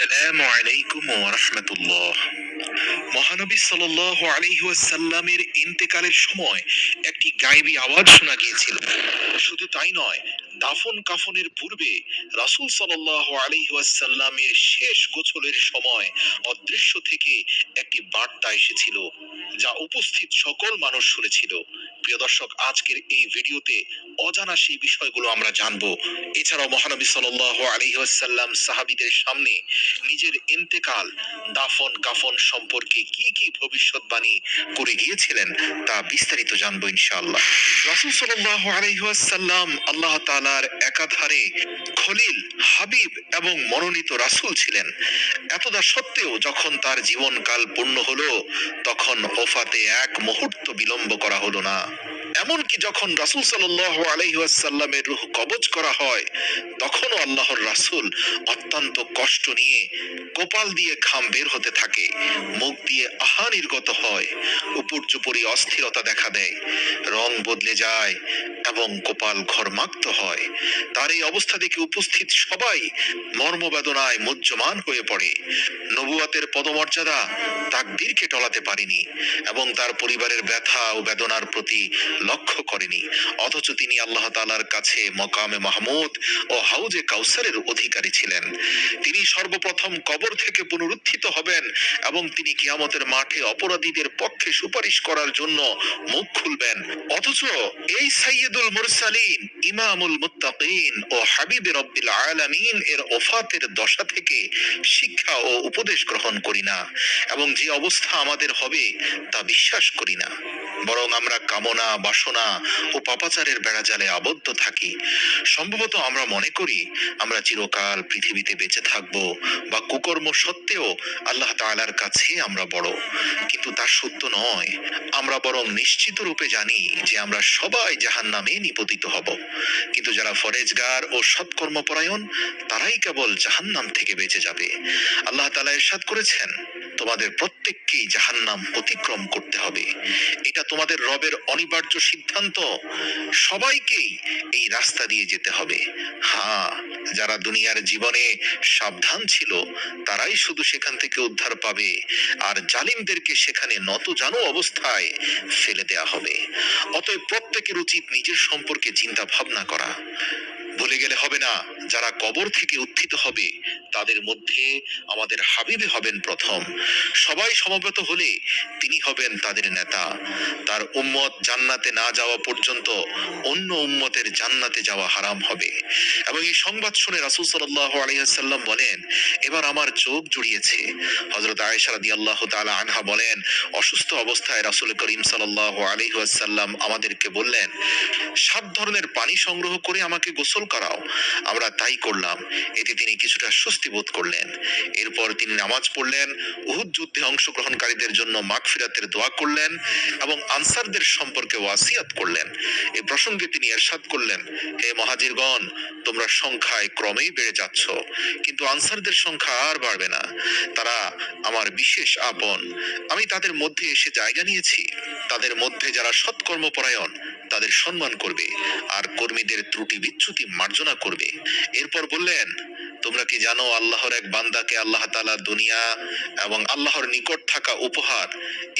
আসসালামু আলাইকুম ওয়া রাহমাতুল্লাহ। মহানবী সাল্লাল্লাহু আলাইহি ওয়াসাল্লামের ইন্তেকালের সময় একটি গায়বী আওয়াজ শোনা গিয়েছিল। শুধু তাই নয়, দাফন কাফনের পূর্বে রাসূল সাল্লাল্লাহু আলাইহি ওয়াসাল্লামের শেষ গোসলের সময় অদৃশ্য থেকে একটি বার্তা এসেছিল, যা উপস্থিত সকল মানুষ শুনেছিল। প্রিয় দর্শক, আজকের এই ভিডিওতে অজানা সেই বিষয়গুলো আমরা জানবো। এছাড়াও মহানবী সাল্লাল্লাহু আলাইহি ওয়াসাল্লাম সাহাবীদের সামনে নিজের ইন্তেকাল, দাফন কাফন সম্পর্কে কি কি ভবিষ্যৎবাণী করে গিয়েছিলেন তা বিস্তারিত জানবো ইনশাআল্লাহ। রাসূল সাল্লাল্লাহু আলাইহি ওয়াসাল্লাম আল্লাহ তাআলার একাধারে খলিল, হাবিব এবং মনোনীত রাসূল ছিলেন। এতদা সত্ত্বেও যখন তার জীবনকাল পূর্ণ হলো, তখন ওফাতে এক মুহূর্ত বিলম্ব করা হলো না। এমনকি যখন রাসূল সাল্লাল্লাহু আলাইহি ওয়াসাল্লামের রূহ কবজ করা হয়, তখনও আল্লাহর রাসূল অত্যন্ত কষ্ট নিয়ে কপাল দিয়ে ঘাম বের হতে থাকে, মুখ দিয়ে আহা নির্গত হয়, উপর্যুপরি অস্থিরতা দেখা দেয়, রং বদলে যায় এবং কপাল ঘর্মাক্ত হয়। তার এই অবস্থা দেখে উপস্থিত সবাই মর্মবেদনায় মুহ্যমান হয়ে পড়ে। নবুয়াতের পদমর্যাদা তাকদীরকে টলাতে পারেনি এবং তার পরিবারের ব্যথা ও বেদনার প্রতি লক্ষ্য করেনি। অথচ তিনি আল্লাহ তাআলার কাছে মকামে মাহমুদ ও হাউজে কাউসারের অধিকারী ছিলেন। তিনি সর্বপ্রথম কবর থেকে পুনরুত্থিত হবেন এবং তিনি কিয়ামতের মাঠে অপরাধীদের পক্ষে সুপারিশ করার জন্য মুখ খুলবেন। অথচ এই সাইয়্যিদুল মুরসালিন, ইমামুল মুত্তাকিন ও হাবিবে রব্বিল আলামিন এর ওফাতের দশা থেকে শিক্ষা ও উপদেশ গ্রহণ করি না এবং যে অবস্থা আমাদের হবে তা বিশ্বাস করি না। বরং আমরা কামনা, বাসনা ও পাপাচারের বেড়াজালে আবদ্ধ থাকি। সম্ভবত আমরা মনে করি আমরা চিরকাল পৃথিবীতে বেঁচে থাকব বা কুকর্ম সত্ত্বেও আল্লাহ তাআলার কাছে আমরা বড়, কিন্তু তা সত্য নয়। আমরা বরং নিশ্চিত রূপে জানি যে আমরা সবাই জাহান্নামে নিপতিত হব, কিন্তু যারা ফরেজগার ও সৎকর্মপরায়ণ তারাই কেবল জাহান্নাম থেকে বেঁচে যাবে। আল্লাহ তাআলা ইরশাদ করেছেন, তোমাদের প্রত্যেককেই জাহান্নাম অতিক্রম করতে হবে। এটা তোমাদের রবের অনিবার্য সিদ্ধান্ত। সবাইকেই এই রাস্তা দিয়ে যেতে হবে। হ্যাঁ, যারা দুনিয়ার জীবনে সাবধান ছিল তারাই শুধু সেখান থেকে উদ্ধার পাবে, আর জালিমদেরকে সেখানে নতজানু অবস্থায় ফেলে দেয়া হবে। অতএব প্রত্যেকের উচিত নিজের সম্পর্কে চিন্তা ভাবনা করা। ভুলে গেলে হবে না, যারা কবর থেকে উত্থিত হবে তাদের মধ্যে আমাদের হাবিবে হবেন প্রথম। সবাই সমবেত হলে তিনি হবেন তাদের নেতা। তার উম্মত জান্নাতে না যাওয়া পর্যন্ত অন্য উম্মতের জান্নাতে যাওয়া হারাম হবে। এবং এই সংবাদ শুনে রাসূল সাল্লাল্লাহু আলাইহি ওয়াসাল্লাম বলেন, এবার আমার চোখ জুড়িয়েছে। হযরত আয়েশা রাদিয়াল্লাহু তাআলা আনহা বলেন, অসুস্থ অবস্থায় রাসূল করিম সাল্লাল্লাহু আলাইহি ওয়াসাল্লাম আমাদেরকে বললেন, 7 ধরনের পানি সংগ্রহ করে আমাকে গোসল করাও। আমরা তাই করলাম। এতে তিনি কিছুটা স্বস্তি বোধ করলেন। এরপর তিনি নামাজ পড়লেন, উহুদ যুদ্ধে অংশগ্রহণকারীদের জন্য মাগফিরাতের দোয়া করলেন এবং আনসারদের সম্পর্কে ওয়াসিয়াত করলেন। এই প্রসঙ্গে তিনি ইরশাদ করলেন, হে মুহাজিরগণ, তোমরা সংখ্যায় ক্রমেই বেড়ে যাচ্ছ, কিন্তু আনসারদের সংখ্যা আর বাড়বে না। তারা আমার বিশেষ আপন। আমি তাদের মধ্যে এসে জায়গা নিয়েছি। তাদের মধ্যে যারা সৎকর্মপরায়ণ তাদের সম্মান করবে, আর কর্মীদের ত্রুটি বিচ্যুতি মার্জনা করবে। এরপর বললেন, তোমরা কি জানো আল্লাহর এক বান্দাকে আল্লাহ তাআলা দুনিয়া এবং আল্লাহর নিকট থাকা উপহার,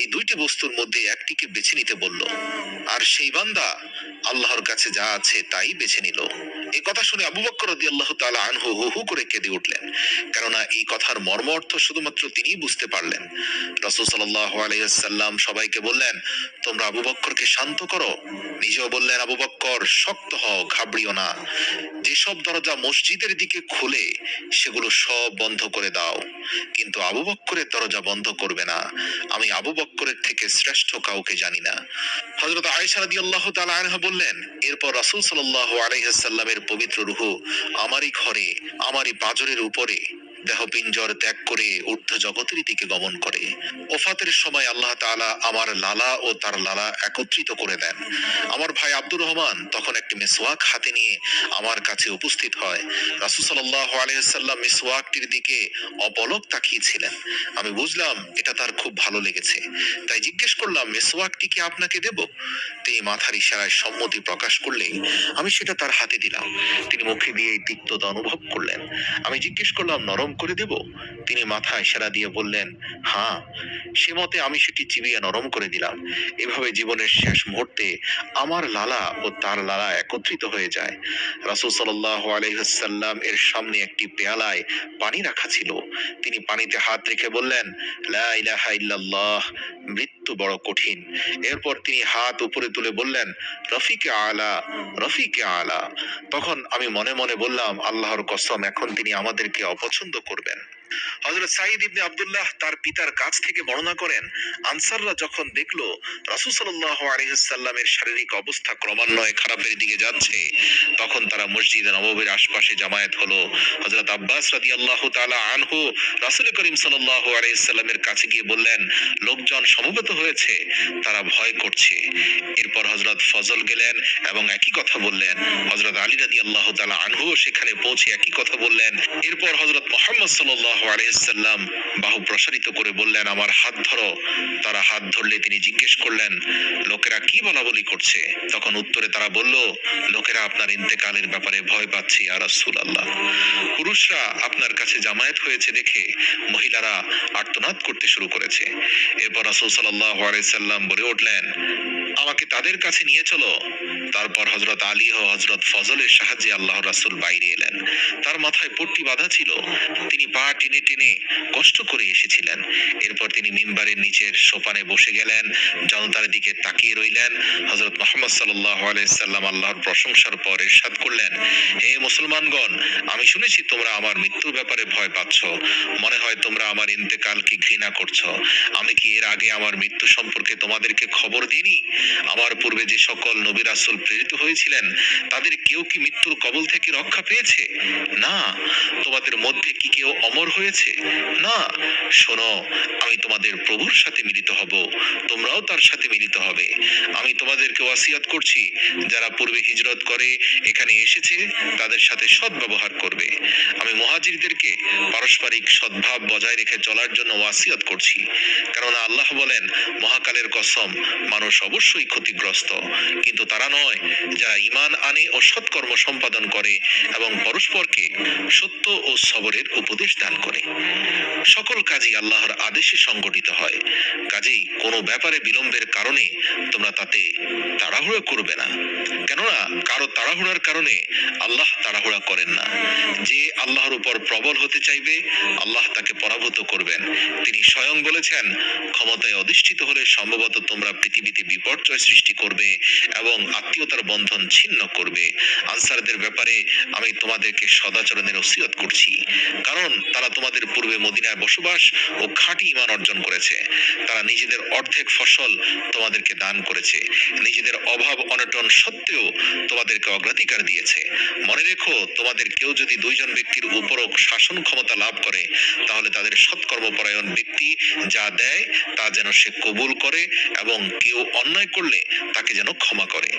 এই দুইটি বস্তুর মধ্যে একটিকে বেছে নিতে বলল, আর সেই বান্দা আল্লাহর কাছে যা আছে তাই বেছে নিল। এই কথা শুনে আবু বকর রাদিয়াল্লাহু তাআলা আনহু হু হু করে কেঁদে উঠলেন, কেননা এই কথার মর্ম অর্থ শুধুমাত্র তিনিই বুঝতে পারলেন। রাসূল সাল্লাল্লাহু আলাইহি ওয়াসাল্লাম সবাইকে বললেন, তোমরা আবু বকরকে শান্ত করো। নিজেও বললেন, আবু বকর, শক্ত হও, ঘাবড়িও না। যেসব দরজা মসজিদের দিকে খুলে সেগুলো সব বন্ধ করে দাও, কিন্তু আবু বকরের দরজা বন্ধ করবে না। আমি আবু বকরের থেকে শ্রেষ্ঠ কাউকে জানি না। হযরত আয়েশা রাদিয়াল্লাহু তাআলা আনহা বললেন, এরপর রাসূল সাল্লাল্লাহু আলাইহি ওয়াসাল্লামের পবিত্র রূহ আমারই ঘরে, আমারই পাঁজরের উপরে দেহপিঞ্জর ত্যাগ করে ঊর্ধ্ব জগতের দিকে গমন করে। ওফাতের সময় আল্লাহ তাআলা আমার লালা ও তার লালা একত্রিত করে দেন। আমার ভাই আব্দুর রহমান তখন একটি মিসওয়াক হাতে নিয়ে আমার কাছে উপস্থিত হয়। রাসূল সাল্লাল্লাহু আলাইহি ওয়াসাল্লাম মিসওয়াকটির দিকে অপলক তাকিয়েছিলেন। আমি বুঝলাম এটা তার খুব ভালো লেগেছে, তাই জিজ্ঞেস করলাম, মিসওয়াকটি কি আপনাকে দেব? তিনি মাথার ইশারায় সম্মতি প্রকাশ করলেই আমি সেটা তার হাতে দিলাম। তিনি মুখে দিয়ে এই তিক্ততা অনুভব করলেন। আমি জিজ্ঞেস করলাম, নরম করে দেব? তিনি মাথা ইশারা দিয়ে বললেন, হ্যাঁ। সে মতে আমি সেটি চিবিয়ে নরম করে দিলাম। এভাবে জীবনের শেষ মুহূর্তে আমার লালা ও তার লালা একত্রিত হয়ে যায়। রাসূল সাল্লাল্লাহু আলাইহি ওয়াসাল্লাম এর সামনে একটি পেয়ালায় পানি রাখা ছিল। তিনি পানিতে হাত রেখে বললেন, লা ইলাহা ইল্লাল্লাহ, মৃত্যু বড় কঠিন। এরপর তিনি হাত উপরে তুলে বললেন, রফিকে আলা, রফিকে আলা। তখন আমি মনে মনে বললাম, আল্লাহর কসম, এখন তিনি আমাদেরকে অপছন্দ করবেন। হযরত সাঈদ ইবনে আব্দুল্লাহ তার পিতার কাছ থেকে বর্ণনা করেন, আনসাররা যখন দেখলো রাসূল সাল্লাল্লাহু আলাইহি ওয়াসাল্লামের শারীরিক অবস্থা ক্রমান্বয়ে খারাপের দিকে যাচ্ছে, তখন তারা মসজিদে নববীর আশপাশে জামায়াত হলো। হযরত আব্বাস রাদিয়াল্লাহু তাআলা আনহু রাসূল করিম সাল্লাল্লাহু আলাইহি ওয়াসাল্লামের কাছে গিয়ে বললেন, লোকজন সমবেত হয়েছে, তারা ভয় করছে। এরপর হযরত ফজল গেলেন এবং একই কথা বললেন। হযরত আলী রাদিয়াল্লাহু তাআলা আনহু সেখানে পৌঁছে একই কথা বললেন। এরপর হযরত মুহাম্মদ সাল্লাল্লাহু আলাইহি ওয়াসাল্লাম বাহু প্রসারিত করে বললেন, আমার হাত ধরো। তারা হাত ধরলে তিনি জিজ্ঞেস করলেন, লোকেরা কি বলাবলি করছে? তখন উত্তরে তারা বলল, লোকেরা আপনার ইন্তেকালের ব্যাপারে ভয় পাচ্ছে ইয়া রাসূলুল্লাহ। পুরুষরা আপনার কাছে জামায়াত হয়েছে দেখে মহিলারা আর্তনাদ করতে শুরু করেছে। এরপর রাসূল সাল্লাল্লাহু আলাইহি সাল্লাম বলে উঠলেন, আমাকে তাদের কাছে নিয়ে চলো। তারপর হযরত আলী ও হযরত ফজলের সাহায্যে আল্লাহর রাসূল বাইরে এলেন। তার মাথায় পট্টি বাঁধা ছিল। তিনি পা টেনে টেনে কষ্ট করে এসেছিলেন। এরপর তিনি মিম্বারের নিচের সোপানে বসে গেলেন, জনতার দিকে তাকিয়ে রইলেন। হযরত মুহাম্মদ সাল্লাল্লাহু আলাইহি সাল্লাম আল্লাহর প্রশংসার পর ইরশাদ করলেন, হে মুসলমানগণ, আমি শুনেছি তোমরা আমার মৃত্যুর ব্যাপারে ভয় পাচ্ছ। মনে হয় তোমরা আমার ইন্তেকালকে ঘৃণা করছো। আমি কি এর আগে আমার মৃত্যু সম্পর্কে তোমাদেরকে খবর দিইনি? আমার পূর্বে যে সকল নবী রাসূল প্রেরিত হয়েছিলেন, তাদের কেউ কি মৃত্যুর কবল থেকে রক্ষা পেয়েছে? না। তোমাদের মধ্যে কি কেউ অমর হয়েছে? না। শোনো, আমি তোমাদের প্রভুর সাথে মিলিত হব, তোমরাও তার সাথে মিলিত হবে। আমি তোমাদেরকে ওয়াসিয়াত করছি, যারা পূর্বে হিজরত করে এখানে এসেছে, তাদের সাথে সৎ ব্যবহার করবে। আমি মুহাজিরদেরকে পারস্পরিক সদ্ভাব বজায় রেখে চলার জন্য ওয়াসিয়াত করছি। কেননা আল্লাহ বলেন, মহাকালের কসম, মানুষ অবশ্যই ক্ষতিগ্রস্ত, কিন্তু তারা নয় যারা ঈমান আনে ও সৎকর্ম সম্পাদন করে এবং পরস্পরকে সত্য ও সবরের উপদেশ দান করে। সকল কাজই আল্লাহর আদেশে সংগঠিত হয়। কাজেই কোনো ব্যাপারে বিলম্বের কারণে তোমরা তাতে তাড়াহুড়ো করবে না, কেননা কারো তাড়াহুড়ার কারণে আল্লাহ তাড়াহুড়া করেন না। যে আল্লাহর উপর প্রবল হতে চাইবে, আল্লাহ তাকে পরাভূত করবেন। তিনি স্বয়ং বলেছেন, ক্ষমতায় অধিষ্ঠিত হলে সম্ভবত তোমরা পৃথিবীতে বিপর্যয় সৃষ্টি করবে এবং আত্মীয়তার বন্ধন ছিন্ন করবে। আনসারদের ব্যাপারে আমি তোমাদেরকে সদাচরণের ওসিয়ত করছি, কারণ তারা তোমাদের পূর্বে মদিনায় বসবাস ও খাঁটি ঈমান অর্জন করেছে। তারা নিজেদের অর্ধেক ফসল তোমাদেরকে দান করেছে, নিজেদের অভাব অনটন সত্ত্বেও তোমাদেরকে অগ্রাধিকার দিয়েছে। মনে রেখো, তোমাদের কেউ যদি দুইজন ব্যক্তির উপরও শাসন ক্ষমতা লাভ করে, তাহলে তাদের সৎকর্মপরায়ণ ব্যক্তি যা দেয় তা যেন সে কবুল করে এবং কেউ অন্যায় করলে তাকে যেন ক্ষমা করে।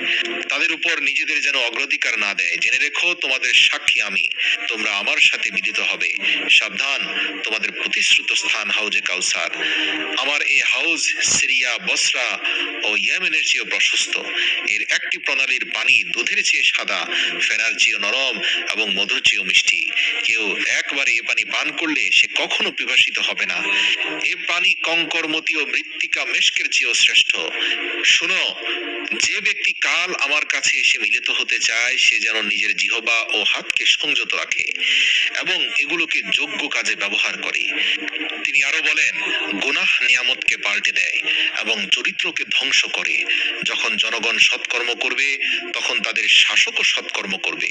তাদের উপর নিজেদের যেন অগ্রাধিকার না দেয়। জেনে রেখো, তোমাদের সাক্ষী আমি, তোমরা আমার সাথে মিলিত হবে। সাবধান, তোমাদের প্রতিশ্রুত স্থান হাউজে কাউসার। আমার এই হাউজ সিরিয়া, বসরা ও ইয়েমেনের চেয়েও প্রশস্ত। এর একটি প্রণালীর পানি দুধের চেয়ে সাদা, ফেনার চেয়ে নরম এবং মধুর চেয়েও মিষ্টি। কেউ একবারে এ পানি পান করলে সে কখনো পিপাসিত হবে না। এ পানি কঙ্কর, মতি ও মৃত্তিকা মেশকের চেয়েও শ্রেষ্ঠ। শুনো, যে ব্যক্তি কাল আমার কাছে এসে মিলিত হতে চায়, সে যেন নিজের জিহবা ও হাতকে সংযত রাখে এবং এগুলোকে যোগ্য কাজে ব্যবহার করে। তিনি আরো বলেন, গুনাহ নিয়ামতকে পাল্টে দেয় এবং চরিত্রকে ধ্বংস করে। যখন জনগণ সৎকর্ম করবে, তখন তাদের শাসকও সৎকর্ম করবে,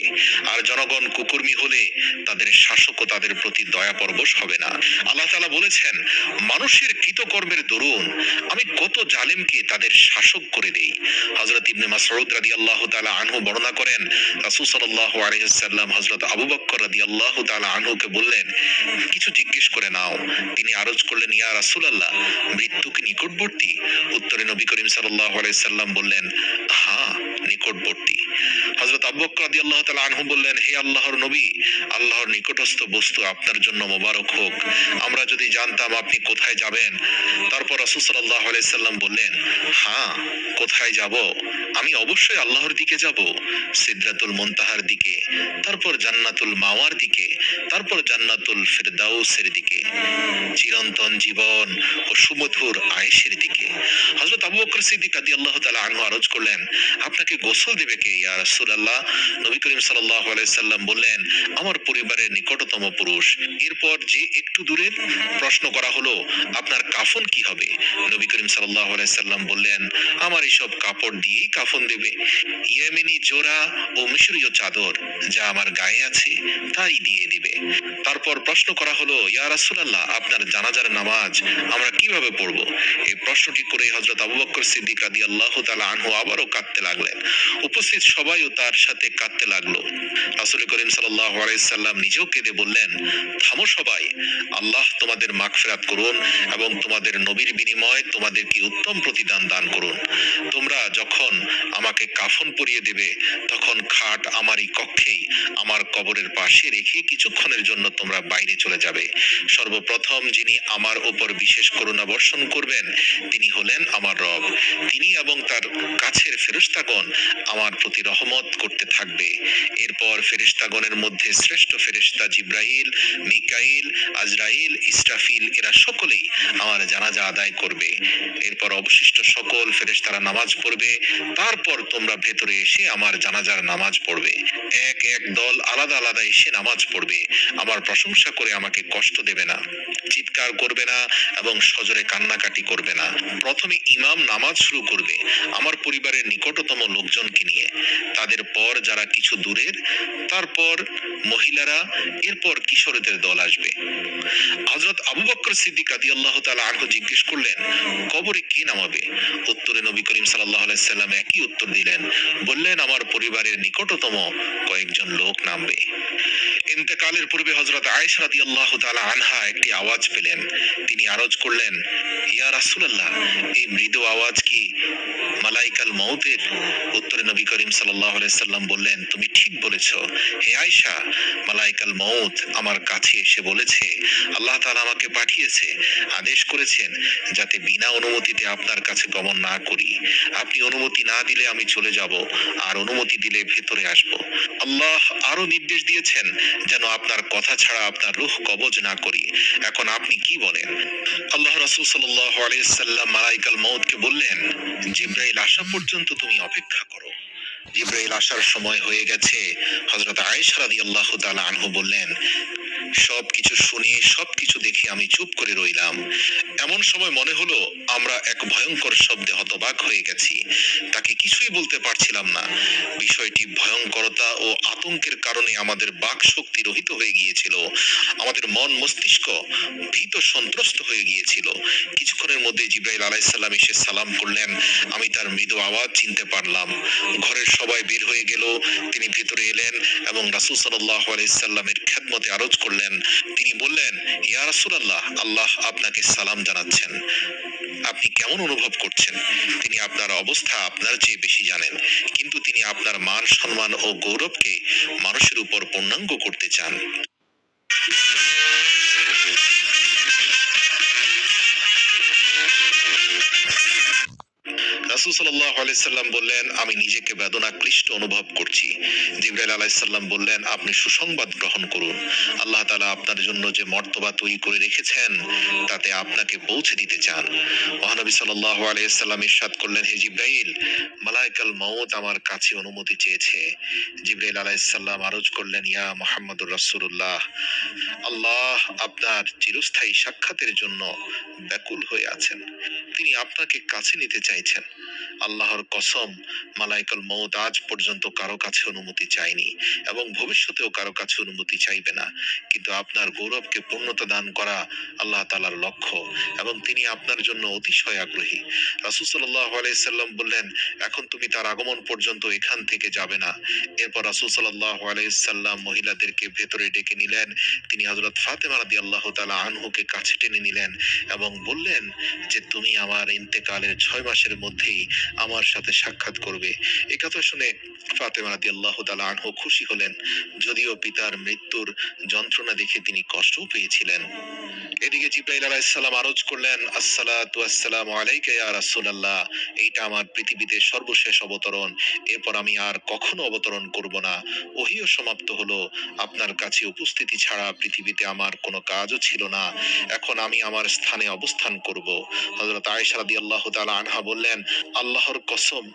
আর জনগণ কুকর্মী হলে তাদের শাসকও তাদের প্রতি দয়া পরবশ হবে না। আল্লাহ তাআলা বলেছেন, মানুষের কৃতকর্মের দরুন আমি কত জালেমকে তাদের শাসক করে দেই। হযরত ইবনে মাসউদ রাদিয়াল্লাহু তাআলা আনহু বর্ণনা করেন, রাসূল সাল্লাল্লাহু আলাইহি ওয়াসাল্লাম হযরত আবু বকর রাদিয়াল্লাহু তাআলা আনহুকে বললেন, কিছু জিজ্ঞেস করে নাও। তিনি আরজ করলেন, ইয়া রাসূলুল্লাহ, মৃত্যু কি নিকটবর্তী? উত্তরে নবী করিম সাল্লাল্লাহু আলাইহি সাল্লাম বললেন, হ্যাঁ, নিকটবর্তী। হযরত আবু বকর রাদিয়াল্লাহু তাআলা আনহু বললেন, হে আল্লাহর নবী, আল্লাহর নিকটস্থ বস্তু আপনার জন্য মোবারক হোক। আমরা যদি জানতাম আপনি কোথায় যাবেন। তারপর রাসূল সাল্লাল্লাহু আলাইহি সাল্লাম বললেন, হ্যাঁ, কোথায় যাব? আমি অবশ্যই আল্লাহর দিকে যাব, সিদরাতুল মুনতাহার দিকে, তারপর জান্নাতুল মাওয়ার দিকে, তারপর জান্নাতুল ফেরদাউসের দিকে, চিরন্তন জীবন ও সুমধুর আয়েশের দিকে। হযরত আবু বকর সিদ্দিক রাদিয়াল্লাহু তাআলা আনহু আরজ করলেন, আপনাকে গোসল দেবে কে ইয়া রাসূলুল্লাহ? নবী করিম সাল্লাল্লাহু আলাইহি সাল্লাম বললেন, আমার পরিবারের নিকটতম পুরুষ। এরপর যে একটু দূরের প্রশ্ন করা হলো, আপনার কাফন কি হবে? নবী করিম সাল্লাল্লাহু আলাইহি সাল্লাম বললেন, আমার এসব কাপড় দিয়েই কাফন দেবে। ইয়েমেনি জোড়া ও মিশরীয় চাদর যা আমার গায়ে আছে তাই দিয়ে দিবে। তারপর প্রশ্ন করা হলো, ইয়া রাসূলুল্লাহ, আপনার জানাজার নামাজ আমরা কিভাবে পড়ব? এই প্রশ্নটি করে হযরত আবু বকর সিদ্দিক রাদিয়াল্লাহু তাআলা আনহু আবারও কাঁদতে লাগলেন। উপস্থিত সবাইও তার সাথে কাঁদতে লাগলো। রাসূল করিম সাল্লাল্লাহু আলাইহি সাল্লাম নিজেও কেঁদে বললেন, থামো সবাই, আল্লাহ তোমাদের মাগফিরাত করুন এবং তোমাদের নবীর বিনিময়ে তোমাদেরকে উত্তম প্রতিদান দান করুন। তোমরা যখন আমাকে কাফন পরিয়ে দেবে তখন খাট আমারই কক্ষেই আমার কবরের পাশে রেখে কিছুক্ষণের জন্য তোমরা বাইরে চলে যাবে। সর্বপ্রথম যিনি আমার উপর বিশেষ করুণা বর্ষণ করবেন তিনি হলেন আমার রব। তিনি এবং তার কাছের ফেরেশতাগণ আমার প্রতি রহমত করতে থাকবে। এরপর ফেরেশতাগণের মধ্যে শ্রেষ্ঠ ফেরেশতা জিব্রাইল, মিকাইল, আজরাইল, ইসরাফিল এরা সকলেই আমার জানাজা আদায় করবে। এরপর অবশিষ্ট সকল ফেরেশতারা নামাজ পড়বে। তারপর তোমরা ভেতরে এসে আমার জানাজার নামাজ পড়বে। এক এক দল আলাদা আলাদা এসে নামাজ পড়বে। আমার প্রশংসা করে আমাকে কষ্ট দেবে না, চিৎকার করবে না এবং সজোরে কান্নাকাটি করবে না। প্রথমে ইমাম নামাজ শুরু করবে আমার পরিবারের নিকটতম লোকজনকে নিয়ে, তাদের পর যারা কিছু দূরের, তারপর মহিলারা, এরপর কিশোরদের দল আসবে। হযরত আবু বকর সিদ্দিক রাদিয়াল্লাহু তাআলা আনহু জিজ্ঞেস করলেন, কবরে কে নামাবে? উত্তরে নবী করিম সাল্লাল্লাহু আলাইহি সাল্লাম একই উত্তর দিলেন। বললেন, আমার পরিবারের নিকটতম কয়েকজন লোক নামবে। ইন্তেকালের পূর্বে হযরত আয়েশা রাদিয়াল্লাহু তাআলা আনহা একটি আওয়াজ পেলেন। তিনি আরজ করলেন, ইয়া রাসূলুল্লাহ, এই মৃদু আওয়াজ কি মালাইকাল মউতের? উত্তরে নবী করিম সাল্লাল্লাহু আলাইহি সাল্লাম বললেন, তুমি ঠিক বলেছো হে আয়েশা, মালাইকাল মউত আমার কাছে এসে বলেছে, আল্লাহ তাআলা আমাকে পাঠিয়েছে, আদেশ করেছেন যাতে বিনা অনুমতিতে আপনার কাছে গমন না করি। আপনি অনুমতি না দিলে আমি চলে যাব, আর অনুমতি দিলে ভেতরে আসব। আল্লাহ আরো নির্দেশ দিয়েছেন যেন আপনার কথা ছাড়া আপনার রূহ কবজ না করি। এখন আপনি কি বলেন? আল্লাহ রাসূল সাল্লাল্লাহু আলাইহি সাল্লাম মালাইকাল মউতকে বললেন, জিবরাইল আসা পর্যন্ত তুমি অপেক্ষা করো। জিবরাইল আসার সময় হয়ে গেছে। হযরত আয়েশা রাদিয়াল্লাহু তাআলা আনহু বললেন, সবকিছু শুনে সবকিছু দেখে আমি চুপ করে রইলাম। এমন সময় মনে হলো আমরা এক ভয়ঙ্কর শব্দে হতবাক হয়ে গেছি। তাকে কিছুই বলতে পারছিলাম না। বিষয়টি ভয়ঙ্করতা ও আতঙ্কের কারণে আমাদের বাক শক্তি রহিত হয়ে গিয়েছিল। আমাদের মন মস্তিষ্ক ভীত সন্ত্রস্ত হয়ে গিয়েছিল। কিছুক্ষণের মধ্যে জিবরাইল আলাইহিস সালাম এসে সালাম করলেন। আমি তার মৃদু আওয়াজ চিনতে পারলাম। ঘরের সবাই বের হয়ে গেল। তিনি ভিতরে এলেন এবং রাসূল সাল্লাল্লাহু আলাইহি সাল্লামের খেদমতে আরজ করলেন। তিনি বললেন, ইয়া রাসূলুল্লাহ, আল্লাহ আপনাকে সালাম জানাচ্ছেন। আপনি কেমন অনুভব করছেন? তিনি আপনার অবস্থা আপনার চেয়ে বেশি জানেন, কিন্তু তিনি আপনার মান সম্মান ও গৌরবকে মানুষের উপর পূর্ণাঙ্গ করতে চান। রাসূল সাল্লাল্লাহু আলাইহি সাল্লাম বললেন, আমি নিজেকে বেদনাক্লিষ্ট অনুভব করছি। জিবরাইল আলাইহিস সালাম বললেন, আপনি সুসংবাদ গ্রহণ করুন। আল্লাহ তাআলা আপনার জন্য যে মর্তবা তৈরি করে রেখেছেন তাতে আপনাকে পৌঁছে দিতে চান। মহানবী সাল্লাল্লাহু আলাইহি সাল্লাম ইরশাদ করলেন, হে জিবরাইল, মালাইকাল মউত আমার কাছে অনুমতি চেয়েছে। জিবরাইল আলাইহিস সালাম আরজ করলেন, ইয়া মুহাম্মদুর রাসূলুল্লাহ, আল্লাহ আপনার চিরস্থায়ী সাক্ষাতের জন্য ব্যাকুল হয়ে আছেন। তিনি আপনাকে কাছে নিতে চাইছেন। আল্লাহর কসম, মালাইকাল মউত আজ পর্যন্ত কারো কাছে অনুমতি চায়নি এবং ভবিষ্যতেও কারো কাছে অনুমতি চাইবে না। কিন্তু আপনার গৌরবকে পূর্ণতা দান করা আল্লাহ তাআলার লক্ষ্য এবং তিনি আপনার জন্য অতিশয় আগ্রহী। রাসূল সাল্লাল্লাহু আলাইহি সাল্লাম বললেন, এখন তুমি তার আগমন পর্যন্ত এখান থেকে যাবে না। এরপর রাসূল সাল্লাল্লাহু আলাইহি সাল্লাম মহিলাদেরকে ভেতরে ডেকে নিলেন। তিনি হযরত ফাতেমা রাদিয়াল্লাহু তাআলা আনহুকে কাছে টেনে নিলেন এবং বললেন যে, তুমি আমার ইন্তেকালের 6 মাসের মধ্যেই আমার সাথে সাক্ষাৎ করবে। এ কথা শুনে ফাতেমা রাদিয়াল্লাহু তাআলা আনহু খুশি হলেন, যদিও পিতার মৃত্যুর যন্ত্রণা দেখে তিনি কষ্টও পেয়েছিলেন। এদিকে জিব্রাইল আলাইহিস সালাম আরজ করলেন, আসসালাতু ওয়াসসালামু আলাইকা ইয়া রাসূলুল্লাহ, এইটা আমার পৃথিবীতে সর্বশেষ অবতরণ। এরপর আমি আর কখনো অবতরণ করব না। ওহীও সমাপ্ত হলো। আপনার কাছে উপস্থিতি ছাড়া পৃথিবীতে আমার কোনো কাজও ছিল না। এখন আমি আমার স্থানে অবস্থান করব। হযরত আয়েশা রাদিয়াল্লাহু তাআলা আনহা বললেন, আল্লাহর কসম,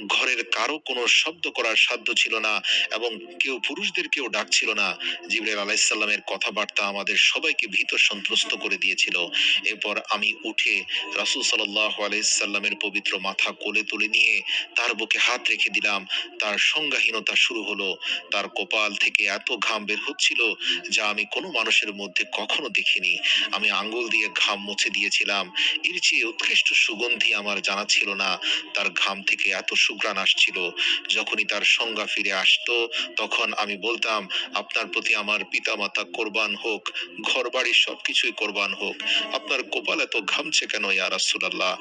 ঘরের কারো কোনো শব্দ করার সাধ্য ছিল না এবং কেউ পুরুষদেরকেও ডাকছিল না। জিবরাইল আলাইহিস সালামের কথাবার্তা আমাদের সবাইকে ভীত সন্ত্রস্ত করে দিয়েছিল। এরপর আমি উঠে রাসূল সাল্লাল্লাহু আলাইহি সাল্লামের পবিত্র মাথা কোলে তুলে নিয়ে তার বুকে হাত রেখে দিলাম। তার সংজ্ঞাহীনতা শুরু হলো। তার কপাল থেকে এত ঘাম বের হচ্ছিল যা আমি কোনো মানুষের মধ্যে কখনো দেখিনি। আমি আঙ্গুল দিয়ে ঘাম মুছে দিয়েছিলাম। এর চেয়ে উৎকৃষ্ট সুগন্ধি আমার জানা ছিল না। তার ঘাম থেকে এত সুঘ্রাণ আসছিল। যখনই তার সংজ্ঞা ফিরে আসতো তখন আমি বলতাম, আপনার প্রতি আমার পিতামাতা কোরবান হোক, ঘরবাড়ি সবকিছুই কোরবান হোক। আপনার কপাল এত ঘামছে কেন ইয়া রাসূলুল্লাহ?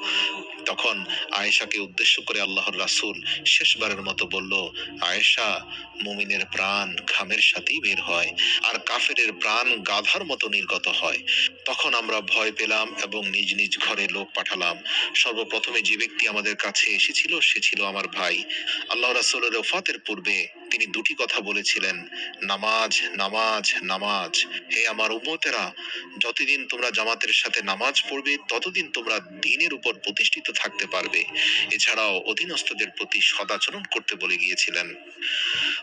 তখন আয়েশাকে উদ্দেশ্য করে আল্লাহর রাসূল শেষবারের মতো বলল, আয়েশা, মুমিনের প্রাণ ঘামের সাথেই বের হয়, আর কাফেরের প্রাণ গাধার মতো নির্গত হয়। তখন আমরা ভয় পেলাম এবং নিজ নিজ ঘরে লোক পাঠালাম। সর্বপ্রথমে যে ব্যক্তি আমাদের কাছে এসেছিল সে ছিল আমার ভাই। আল্লাহ রাসূলের ওফাতের পূর্বে তিনি দুটি কথা বলেছিলেন, নামাজ, নামাজ, নামাজ। হে আমার উম্মতেরা, যতদিন তোমরা জামাতের সাথে নামাজ পড়বে ততদিন তোমরা দ্বীনের উপর প্রতিষ্ঠিত থাকতে পারবে। এছাড়াও অধীনস্থদের প্রতি সদাচরণ করতে বলে গিয়েছিলেন।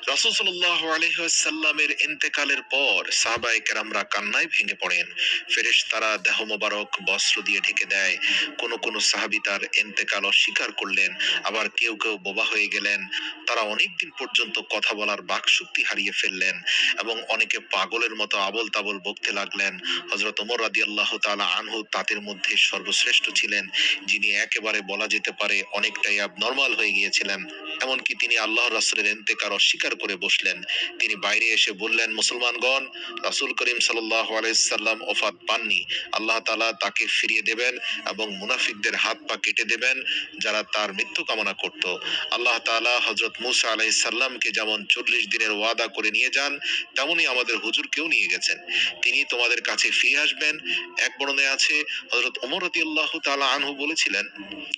রাসূল সাল্লাল্লাহু আলাইহি ওয়াসাল্লামের ইন্তেকালের পর সাহাবায়ে কেরামরা কান্নায় ভেঙে পড়েন। ফেরেশতারা দেহ মোবারক বস্ত্র দিয়ে ঢেকে দেয়। কোন কোন সাহাবী তার ইন্তেকাল অস্বীকার করলেন, আবার কেউ কেউ বোবা হয়ে গেলেন। তারা অনেকদিন পর্যন্ত কথা বলার বাকশক্তি হারিয়ে ফেললেন এবং অনেকে পাগলের মতো আবল তাবল বকতে লাগলেন। হযরত ওমর রাদিয়াল্লাহু তাআলা আনহু তাদের মধ্যে সর্বশ্রেষ্ঠ ছিলেন, যিনি একেবারে বলা যেতে পারে অনেকটাই অ্যাবনর্মাল হয়ে গিয়েছিলেন। এমনকি তিনি আল্লাহর রাসূলের ইন্তেকাল অস্বীকার করে বসলেন। তিনি বাইরে এসে বললেন, মুসলমানগণ, রাসূল করিম সাল্লাল্লাহু আলাইহি সাল্লাম ওফাত পাননি। আল্লাহ তাআলা তাকে ফিরিয়ে দেবেন এবং মুনাফিকদের হাত পা কেটে দেবেন যারা তার মৃত্যু কামনা করত। আল্লাহ তাআলা হযরত মূসা আলাইহিস সালামকে যেমন 40 দিনের ওয়াদা করে নিয়ে যান, তেমনি আমাদের হুজুরকেও নিয়ে গেছেন। তিনি তোমাদের কাছে ফিরে আসবেন। এক বর্ণনায় আছে হযরত ওমর রাদিয়াল্লাহু তাআলা আনহু বলেছিলেন,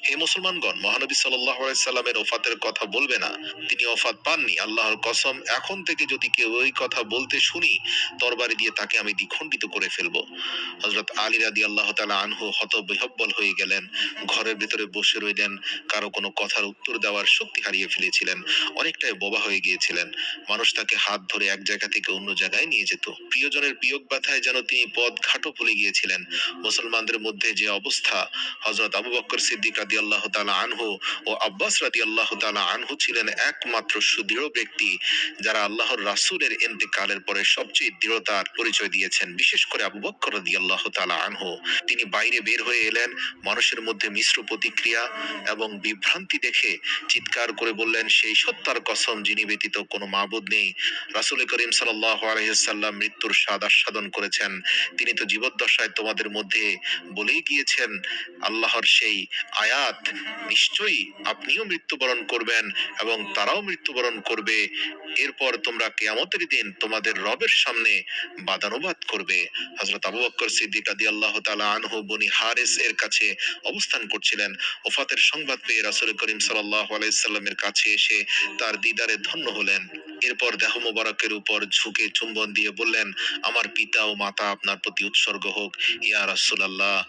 হে মুসলমানগণ, মহানবী সাল্লাল্লাহু আলাইহি সাল্লামের ওফাতের কথা বলবে না। তিনি ওফাত পাননি। আল্লাহর কসম, এখন থেকে যদি কেউ ওই কথা বলতে শুনি, তরবারি দিয়ে তাকে আমি দ্বিখণ্ডিত করে ফেলবো। হযরত আলী রাদিয়াল্লাহু তাআলা আনহু হতবিহ্বল হয়ে গেলেন। ঘরের ভিতরে বসে রইলেন। কারো কোনো কথার উত্তর দেওয়ার শক্তি হারিয়ে ফেলেছিলেন। অনেকটাই বোবা হয়ে গিয়েছিলেন। মানুষ তাকে হাত ধরে এক জায়গা থেকে অন্য জায়গায় নিয়ে যেত। প্রিয়জনের বিয়োগ ব্যথায় যেন তিনি পথ ঘাটও ভুলে গিয়েছিলেন। মুসলমানদের মধ্যে যে অবস্থা, হযরত আবু বকর সিদ্দিক রাদিয়াল্লাহু তাআলা আনহু ও আব্বাস রাদিয়াল্লাহু তাআলা আনহু ছিলেন একমাত্র সুদৃঢ় ব্যক্তি যারা আল্লাহর রাসূলের ইন্তেকালের পরে সবচেয়ে দৃঢ়তার পরিচয় দিয়েছেন। বিশেষ করে আবু বকর রাদিয়াল্লাহু তাআলা আনহু। তিনি বাইরে বের হয়ে এলেন। মানুষের মধ্যে মিশ্র প্রতিক্রিয়া এবং বিভ্রান্তি দেখে চিৎকার করে বললেন, সেই সত্তার কসম যিনি ব্যতীত কোনো মাবুদ নেই। রাসূল করিম সাল্লাল্লাহু আলাইহি সাল্লাম মৃত্যুর স্বাদ আস্বাদন করেছেন। তিনি তো জীবদ্দশায় তোমাদের মধ্যে বলেই গিয়েছেন আল্লাহর সেই আয়াত, নিশ্চয়ই আপনিও মৃত্যুবরণ করবেন এবং তারাও মৃত্যুবরণ করবে। এরপর তোমরা কিয়ামতের দিন তোমাদের রবের সামনে বাদানুবাদ করবে। হযরত আবু বকর সিদ্দিক রাদিয়াল্লাহু তাআলা আনহু বনি হারিস এর কাছে অবস্থান করছিলেন। ওফাতের সংবাদ পেয়ে রাসূল করিম সাল্লাল্লাহু আলাইহি সাল্লামের কাছে এসে তার দিদারে ধন্য হলেন। এরপর দেহ মোবারকের উপর ঝুঁকে চুম্বন দিয়ে বললেন, আমার পিতা ও মাতা আপনার প্রতি উৎসর্গ হোক ইয়া রাসূলুল্লাহ।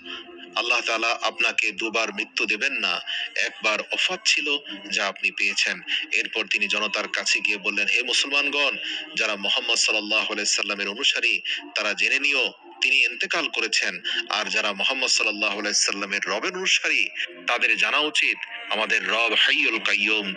আল্লাহ তাআলা আপনাকে দুবার মৃত্যু দেবেন না। একবার ওফাত ছিল যা আপনি পেয়েছেন। এরপর তিনি জনতার কাছে গিয়ে বললেন, হে মুসলমানগণ, যারা মুহাম্মদ সাল্লাল্লাহু আলাইহি সাল্লামের অনুসারী তারা জেনে নিও তিনি ইন্তেকাল করেছেন। আর যারা মুহাম্মদ সাল্লাল্লাহু আলাইহি সাল্লামের রবের অনুসারী তাদের জানা উচিত আমাদের রব হাইয়ুল কাইয়ুম,